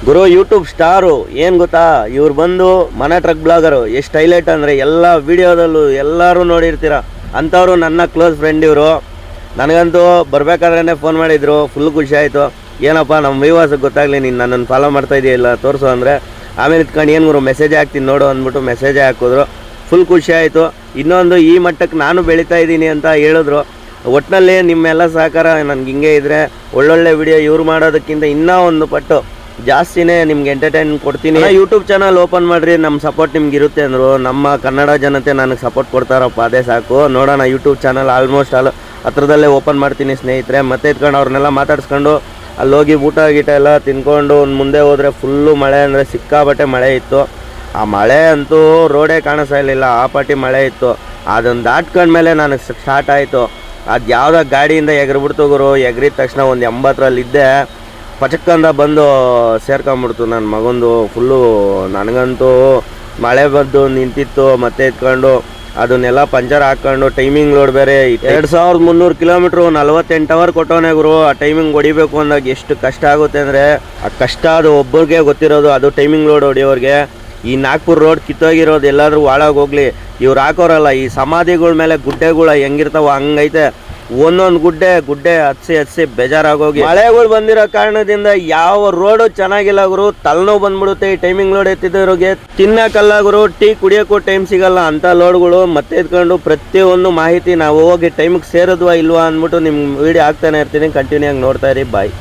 ಗುರು YouTube star ಏನು ಗೊತ್ತಾ, ಇವ್ರು ಬಂದು ಮನೆ ಟ್ರಕ್ ಬ್ಲಾಗರು. ಎಷ್ಟು ಹೈಲೈಟ್ ಅಂದರೆ ಎಲ್ಲ ವೀಡಿಯೋದಲ್ಲೂ ಎಲ್ಲರೂ ನೋಡಿರ್ತೀರ ಅಂಥವ್ರು ನನ್ನ ಕ್ಲೋಸ್ ಫ್ರೆಂಡ್ ಇವರು. ನನಗಂತೂ ಬರಬೇಕಾದ್ರೇ ಫೋನ್ ಮಾಡಿದರು, ಫುಲ್ ಖುಷಿ ಆಯಿತು. ಏನಪ್ಪ ನಮ್ಮ ವ್ಯೂವರ್ಸ್ಗೆ ಗೊತ್ತಾಗಲಿ ನೀನು ನನ್ನನ್ನು ಫಾಲೋ ಮಾಡ್ತಾ ಇದೆಯಲ್ಲ ತೋರಿಸು ಅಂದರೆ, ಆಮೇಲೆ ಇತ್ಕೊಂಡು ಏನು ಗುರು ಮೆಸೇಜ್ ಹಾಕ್ತೀನಿ ನೋಡು ಅಂದ್ಬಿಟ್ಟು ಮೆಸೇಜೇ ಹಾಕಿದ್ರು. ಫುಲ್ ಖುಷಿ ಆಯಿತು. ಇನ್ನೊಂದು ಈ ಮಟ್ಟಕ್ಕೆ ನಾನು ಬೆಳೀತಾ ಇದ್ದೀನಿ ಅಂತ ಹೇಳಿದ್ರು. ಒಟ್ಟಿನಲ್ಲಿ ನಿಮ್ಮೆಲ್ಲ ಸಹಕಾರ ನನಗೆ ಹಿಂಗೆ ಇದ್ದರೆ ಒಳ್ಳೊಳ್ಳೆ ವಿಡಿಯೋ ಇವ್ರು ಮಾಡೋದಕ್ಕಿಂತ ಇನ್ನೂ ಒಂದು ಪಟ್ಟು ಜಾಸ್ತಿನೇ ನಿಮ್ಗೆ ಎಂಟರ್ಟೈನ್ ಕೊಡ್ತೀನಿ. ಯೂಟ್ಯೂಬ್ ಚಾನಲ್ ಓಪನ್ ಮಾಡಿರಿ, ನಮ್ಮ ಸಪೋರ್ಟ್ ನಿಮ್ಗೆ ಇರುತ್ತೆ ಅಂದರು. ನಮ್ಮ ಕನ್ನಡ ಜನತೆ ನನಗೆ ಸಪೋರ್ಟ್ ಕೊಡ್ತಾರಪ್ಪ, ಅದೇ ಸಾಕು. ನೋಡೋಣ ಯೂಟ್ಯೂಬ್ ಚಾನಲ್ ಆಲ್ಮೋಸ್ಟ್ ಹತ್ರದಲ್ಲೇ ಓಪನ್ ಮಾಡ್ತೀನಿ ಸ್ನೇಹಿತರೆ. ಮತ್ತೆ ಇಟ್ಕೊಂಡು ಅವ್ರನ್ನೆಲ್ಲ ಮಾತಾಡ್ಸ್ಕೊಂಡು ಅಲ್ಲಿ ಹೋಗಿ ಊಟ ಗೀಟ ಎಲ್ಲ ತಿನ್ಕೊಂಡು ಮುಂದೆ ಹೋದರೆ ಫುಲ್ಲು ಮಳೆ, ಅಂದರೆ ಸಿಕ್ಕಾಬಟ್ಟೆ ಮಳೆ ಇತ್ತು. ಆ ಮಳೆ ಅಂತೂ ರೋಡೇ ಕಾಣಿಸ್ತಾ ಇರಲಿಲ್ಲ, ಆ ಪಾಟಿ ಮಳೆ ಇತ್ತು. ಅದನ್ನು ದಾಟ್ಕೊಂಡ್ಮೇಲೆ ನನಗೆ ಸ್ಟಾರ್ಟ್ ಆಯಿತು. ಅದು ಯಾವುದೋ ಗಾಡಿಯಿಂದ ಎಗರ್ಬಿಡ್ತು ಗುರು. ಎಗರಿದ ತಕ್ಷಣ ಒಂದು 80ರಲ್ಲಿದ್ದೆ, ಪಚಕ್ಕಂದ ಬಂದು ಸೇರ್ಕೊಂಬಿಡ್ತು ನನ್ನ ಮಗಂದು. ಫುಲ್ಲು ನನಗಂತೂ ಮಳೆ ಬಂದು ನಿಂತಿತ್ತು. ಮತ್ತೆ ಇಟ್ಕೊಂಡು ಅದನ್ನೆಲ್ಲ ಪಂಚರ್ ಹಾಕ್ಕೊಂಡು ಟೈಮಿಂಗ್ ಲೋಡ್ ಬೇರೆ 2300 ಕಿಲೋಮೀಟ್ರು 48 ಅವರ್ ಕೊಟ್ಟವನೇ ಗುರು. ಆ ಟೈಮಿಂಗ್ ಹೊಡಿಬೇಕು ಅಂದಾಗ ಎಷ್ಟು ಕಷ್ಟ ಆಗುತ್ತೆ ಅಂದರೆ ಆ ಕಷ್ಟ ಅದು ಒಬ್ಬರಿಗೆ ಗೊತ್ತಿರೋದು, ಅದು ಟೈಮಿಂಗ್ ಲೋಡ್ ಹೊಡಿಯೋರಿಗೆ. ಈ ನಾಗ್ಪುರ್ ರೋಡ್ ಕಿತ್ತೋಗಿರೋದು ಎಲ್ಲಾದರೂ ಹಾಳಾಗಿ ಹೋಗ್ಲಿ, ಇವ್ರು ಹಾಕೋರಲ್ಲ ಈ ಸಮಾಧಿಗಳ ಮೇಲೆ ಗುಡ್ಡೆಗಳು ಹೆಂಗಿರ್ತಾವ ಹಂಗೈತೆ. ಒಂದೊಂದು ಗುಡ್ಡೆ ಹತ್ಸಿ ಬೇಜಾರಾಗೋಗಿ ಮಳೆಗಳು ಬಂದಿರೋ ಕಾರಣದಿಂದ ಯಾವ ರೋಡು ಚೆನ್ನಾಗಿಲ್ಲ ಗುರು. ತಲೆನೋವು ಬಂದ್ಬಿಡುತ್ತೆ ಈ ಟೈಮಿಂಗ್ ಲೋಡ್ ಎತ್ತಿದವ್ರಿಗೆ. ತಿನ್ನಕ್ಕಲ್ಲ ಗುರು, ಟೀ ಕುಡಿಯೋಕ್ಕೂ ಟೈಮ್ ಸಿಗಲ್ಲ ಅಂಥ ಲೋಡ್ಗಳು. ಮತ್ತೆ ಎತ್ಕೊಂಡು ಪ್ರತಿಯೊಂದು ಮಾಹಿತಿ ನಾವು ಹೋಗಿ ಟೈಮಿಗೆ ಸೇರಿದ್ವಾ ಇಲ್ವಾ ಅಂದ್ಬಿಟ್ಟು ನಿಮ್ಮ ವೀಡಿಯೋ ಹಾಕ್ತಾನೆ ಇರ್ತೀನಿ. ಕಂಟಿನ್ಯೂ ಆಗಿ ನೋಡ್ತಾ ಇರಿ. ಬಾಯ್.